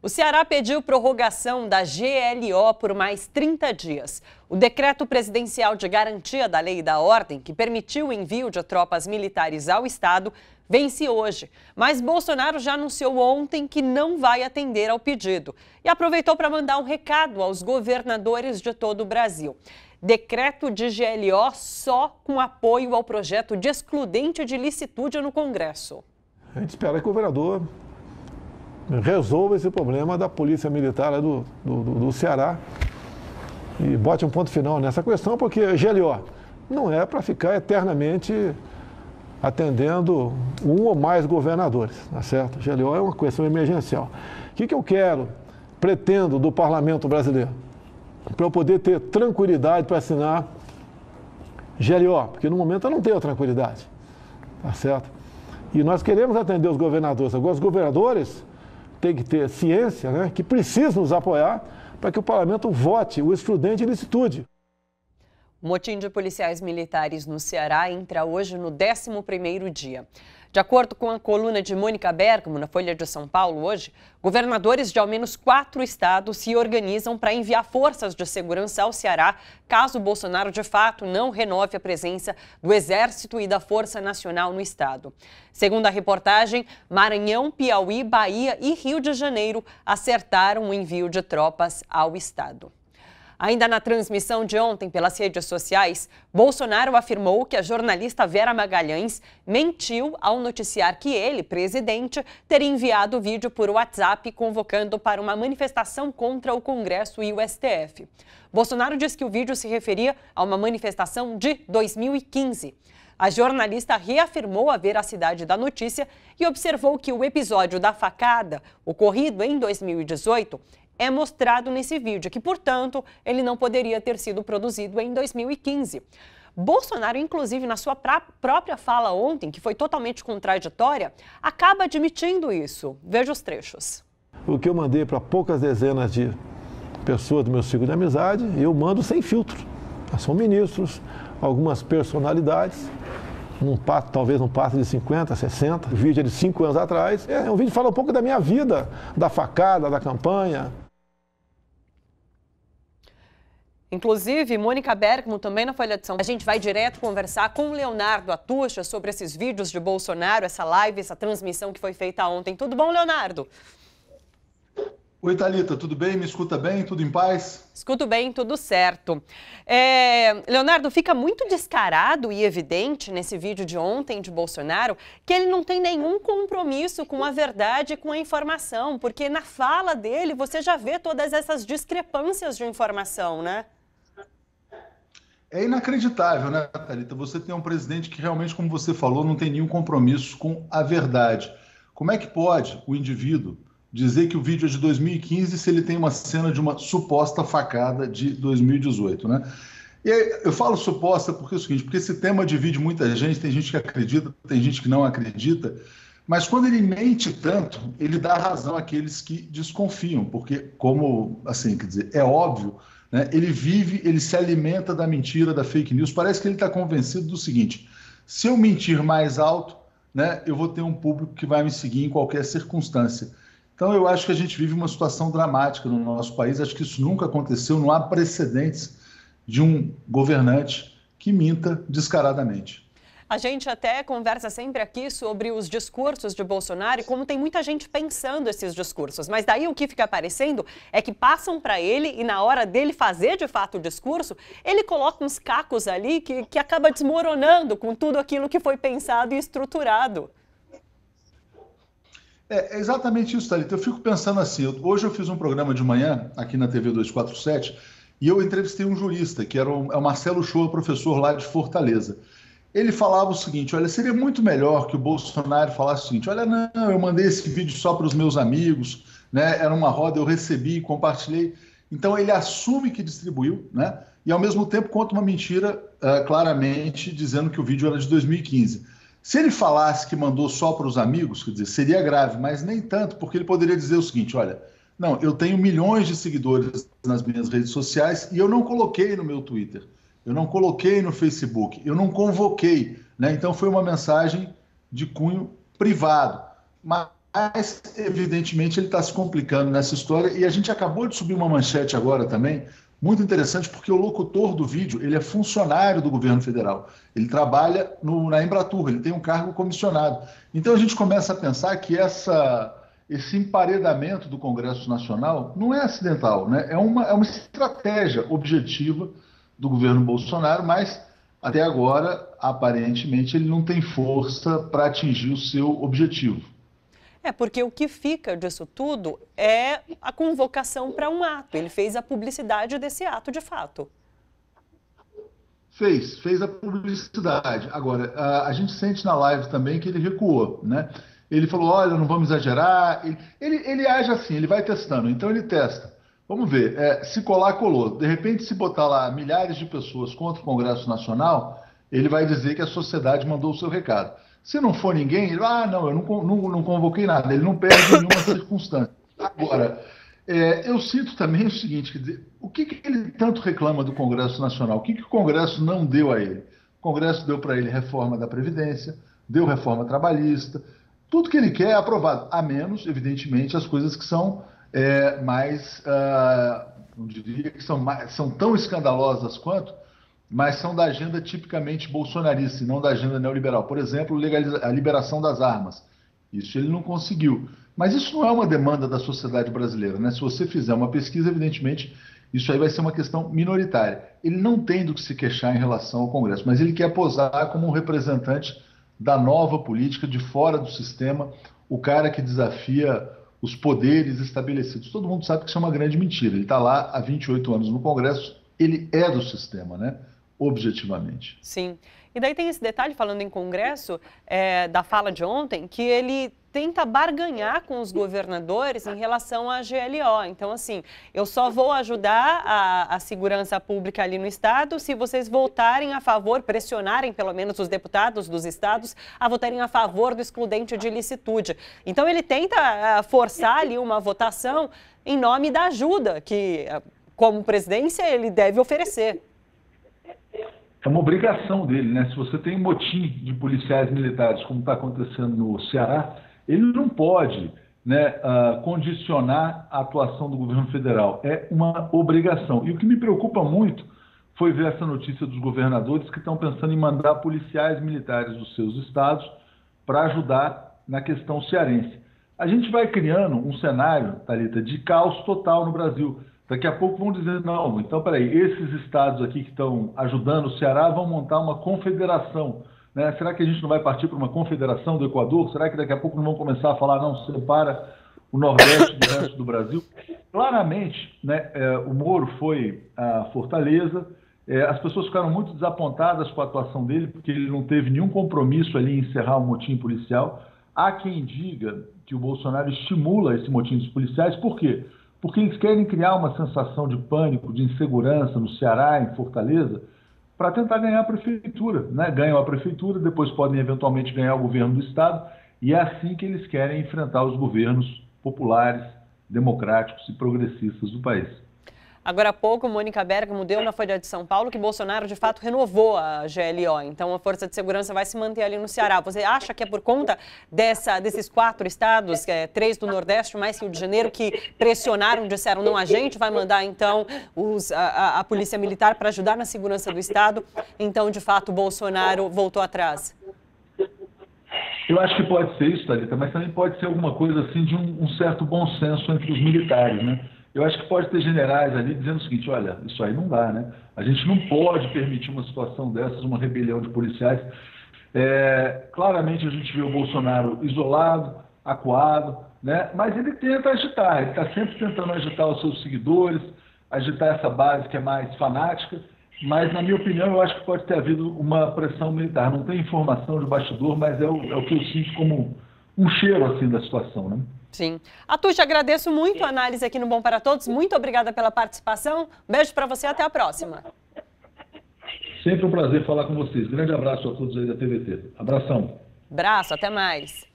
O Ceará pediu prorrogação da GLO por mais 30 dias. O decreto presidencial de garantia da lei e da ordem, que permitiu o envio de tropas militares ao estado, vence hoje. Mas Bolsonaro já anunciou ontem que não vai atender ao pedido e aproveitou para mandar um recado aos governadores de todo o Brasil. Decreto de GLO só com apoio ao projeto de excludente de licitude no Congresso. A gente espera que o governador resolva esse problema da Polícia Militar do Ceará e bote um ponto final nessa questão, porque a GLO não é para ficar eternamente atendendo um ou mais governadores, tá certo? A GLO é uma questão emergencial. O que eu pretendo do Parlamento brasileiro? Para eu poder ter tranquilidade para assinar GLO, porque no momento eu não tenho tranquilidade, tá certo? E nós queremos atender os governadores. Agora, os governadores têm que ter ciência, né, que precisam nos apoiar para que o parlamento vote o excludente de licitude. O motim de policiais militares no Ceará entra hoje no 11º dia. De acordo com a coluna de Mônica Bergamo, na Folha de São Paulo hoje, governadores de ao menos 4 estados se organizam para enviar forças de segurança ao Ceará, caso Bolsonaro de fato não renove a presença do Exército e da Força Nacional no estado. Segundo a reportagem, Maranhão, Piauí, Bahia e Rio de Janeiro acertaram o envio de tropas ao estado. Ainda na transmissão de ontem pelas redes sociais, Bolsonaro afirmou que a jornalista Vera Magalhães mentiu ao noticiar que ele, presidente, teria enviado o vídeo por WhatsApp convocando para uma manifestação contra o Congresso e o STF. Bolsonaro disse que o vídeo se referia a uma manifestação de 2015. A jornalista reafirmou a veracidade da notícia e observou que o episódio da facada, ocorrido em 2018, é mostrado nesse vídeo, que, portanto, ele não poderia ter sido produzido em 2015. Bolsonaro, inclusive, na sua própria fala ontem, que foi totalmente contraditória, acaba admitindo isso. Veja os trechos. O que eu mandei para poucas dezenas de pessoas do meu ciclo de amizade, eu mando sem filtro. São ministros, algumas personalidades, talvez num passo de 50, 60. O vídeo é de 5 anos atrás. Um vídeo que fala um pouco da minha vida, da facada, da campanha. Inclusive, Mônica Bergamo, também na Folha de São Paulo. A gente vai direto conversar com o Leonardo Atucha sobre esses vídeos de Bolsonaro, essa live, essa transmissão que foi feita ontem. Tudo bom, Leonardo? Oi, Thalita, tudo bem? Me escuta bem? Tudo em paz? Escuto bem, tudo certo. Leonardo, fica muito descarado e evidente nesse vídeo de ontem de Bolsonaro que ele não tem nenhum compromisso com a verdade e com a informação, porque na fala dele você já vê todas essas discrepâncias de informação, né? É inacreditável, né, Thalita? Você tem um presidente que realmente, como você falou, não tem nenhum compromisso com a verdade. Como é que pode o indivíduo dizer que o vídeo é de 2015 se ele tem uma cena de uma suposta facada de 2018, né? E aí, eu falo suposta porque é o seguinte, porque esse tema divide muita gente, tem gente que acredita, tem gente que não acredita, mas quando ele mente tanto, ele dá razão àqueles que desconfiam, porque como, assim, quer dizer, é óbvio, né? Ele se alimenta da mentira, da fake news, parece que ele está convencido do seguinte, se eu mentir mais alto, né, eu vou ter um público que vai me seguir em qualquer circunstância. Então, eu acho que a gente vive uma situação dramática no nosso país. Acho que isso nunca aconteceu, não há precedentes de um governante que minta descaradamente. A gente até conversa sempre aqui sobre os discursos de Bolsonaro e como tem muita gente pensando esses discursos. Mas daí o que fica aparecendo é que passam para ele e na hora dele fazer de fato o discurso, ele coloca uns cacos ali que acaba desmoronando com tudo aquilo que foi pensado e estruturado. É exatamente isso, Thalita. Eu fico pensando assim, hoje eu fiz um programa de manhã aqui na TV 247 e eu entrevistei um jurista, que é o Marcelo Shoa, professor lá de Fortaleza. Ele falava o seguinte, olha, seria muito melhor que o Bolsonaro falasse o seguinte, olha, não, eu mandei esse vídeo só para os meus amigos, né? Era uma roda, eu recebi, compartilhei. Então ele assume que distribuiu, né? E ao mesmo tempo conta uma mentira claramente dizendo que o vídeo era de 2015. Se ele falasse que mandou só para os amigos, quer dizer, seria grave, mas nem tanto, porque ele poderia dizer o seguinte, olha, não, eu tenho milhões de seguidores nas minhas redes sociais e eu não coloquei no meu Twitter, eu não coloquei no Facebook, eu não convoquei, né? Então foi uma mensagem de cunho privado. Mas Mas, evidentemente, ele está se complicando nessa história e a gente acabou de subir uma manchete agora também, muito interessante, porque o locutor do vídeo, ele é funcionário do governo federal. Ele trabalha na Embratur, ele tem um cargo comissionado. Então a gente começa a pensar que esse emparedamento do Congresso Nacional não é acidental, né? É uma estratégia objetiva do governo Bolsonaro, mas até agora, aparentemente, ele não tem força para atingir o seu objetivo. Porque o que fica disso tudo é a convocação para um ato. Ele fez a publicidade desse ato de fato. Fez a publicidade. Agora, a gente sente na live também que ele recuou, né? Ele falou, olha, não vamos exagerar. Ele age assim, ele vai testando. Então ele testa. Vamos ver, se colar, colou. De repente, se botar lá milhares de pessoas contra o Congresso Nacional, ele vai dizer que a sociedade mandou o seu recado. Se não for ninguém, ele não, eu não convoquei nada. Ele não perde nenhuma circunstância. Agora, eu sinto também o seguinte, quer dizer, o que ele tanto reclama do Congresso Nacional? O que o Congresso não deu a ele? O Congresso deu para ele reforma da Previdência, deu reforma trabalhista, tudo que ele quer é aprovado, a menos, evidentemente, as coisas que são não diria que são tão escandalosas quanto, mas são da agenda tipicamente bolsonarista e não da agenda neoliberal. Por exemplo, a liberação das armas. Isso ele não conseguiu. Mas isso não é uma demanda da sociedade brasileira, né? Se você fizer uma pesquisa, evidentemente, isso aí vai ser uma questão minoritária. Ele não tem do que se queixar em relação ao Congresso, mas ele quer posar como um representante da nova política, de fora do sistema, o cara que desafia os poderes estabelecidos. Todo mundo sabe que isso é uma grande mentira. Ele está lá há 28 anos no Congresso, ele é do sistema, né? Objetivamente. Sim. E daí tem esse detalhe, falando em Congresso, da fala de ontem, que ele tenta barganhar com os governadores em relação à GLO. Então, assim, eu só vou ajudar a segurança pública ali no estado se vocês votarem a favor, pressionarem pelo menos os deputados dos estados a votarem a favor do excludente de ilicitude. Então, ele tenta forçar ali uma votação em nome da ajuda que, como presidência, ele deve oferecer. É uma obrigação dele, né? Se você tem um motim de policiais militares, como está acontecendo no Ceará, ele não pode, né, condicionar a atuação do governo federal. É uma obrigação. E o que me preocupa muito foi ver essa notícia dos governadores que estão pensando em mandar policiais militares dos seus estados para ajudar na questão cearense. A gente vai criando um cenário, Thalita, de caos total no Brasil. Daqui a pouco vão dizer, não, então, peraí, esses estados aqui que estão ajudando o Ceará vão montar uma confederação, né? Será que a gente não vai partir para uma confederação do Equador? Será que daqui a pouco não vão começar a falar, não, separa o Nordeste do resto do Brasil? Claramente, né, o Moro foi a Fortaleza, as pessoas ficaram muito desapontadas com a atuação dele, porque ele não teve nenhum compromisso ali em encerrar o motim policial. Há quem diga que o Bolsonaro estimula esse motim dos policiais, por quê? Porque eles querem criar uma sensação de pânico, de insegurança no Ceará, em Fortaleza, para tentar ganhar a prefeitura, né? Ganham a prefeitura, depois podem eventualmente ganhar o governo do estado, e é assim que eles querem enfrentar os governos populares, democráticos e progressistas do país. Agora há pouco, Mônica Bergamo deu na Folha de São Paulo que Bolsonaro, de fato, renovou a GLO. Então, a Força de Segurança vai se manter ali no Ceará. Você acha que é por conta desses 4 estados, 3 do Nordeste, mais Rio de Janeiro, que pressionaram, disseram, não, a gente vai mandar, então, a Polícia Militar para ajudar na segurança do estado? Então, de fato, Bolsonaro voltou atrás. Eu acho que pode ser isso, Thalita, mas também pode ser alguma coisa assim de um certo bom senso entre os militares, né? Eu acho que pode ter generais ali dizendo o seguinte, olha, isso aí não dá, né? A gente não pode permitir uma situação dessas, uma rebelião de policiais. Claramente a gente vê o Bolsonaro isolado, acuado, né? Mas ele tenta agitar, ele está sempre tentando agitar os seus seguidores, agitar essa base que é mais fanática, mas, na minha opinião, eu acho que pode ter havido uma pressão militar. Não tem informação de bastidor, mas é o que eu sinto como um cheiro assim da situação, né? Sim. Atucha, agradeço muito a análise aqui no Bom para Todos. Muito obrigada pela participação. Um beijo para você, até a próxima. Sempre um prazer falar com vocês. Grande abraço a todos aí da TVT. Abração. Abraço, até mais.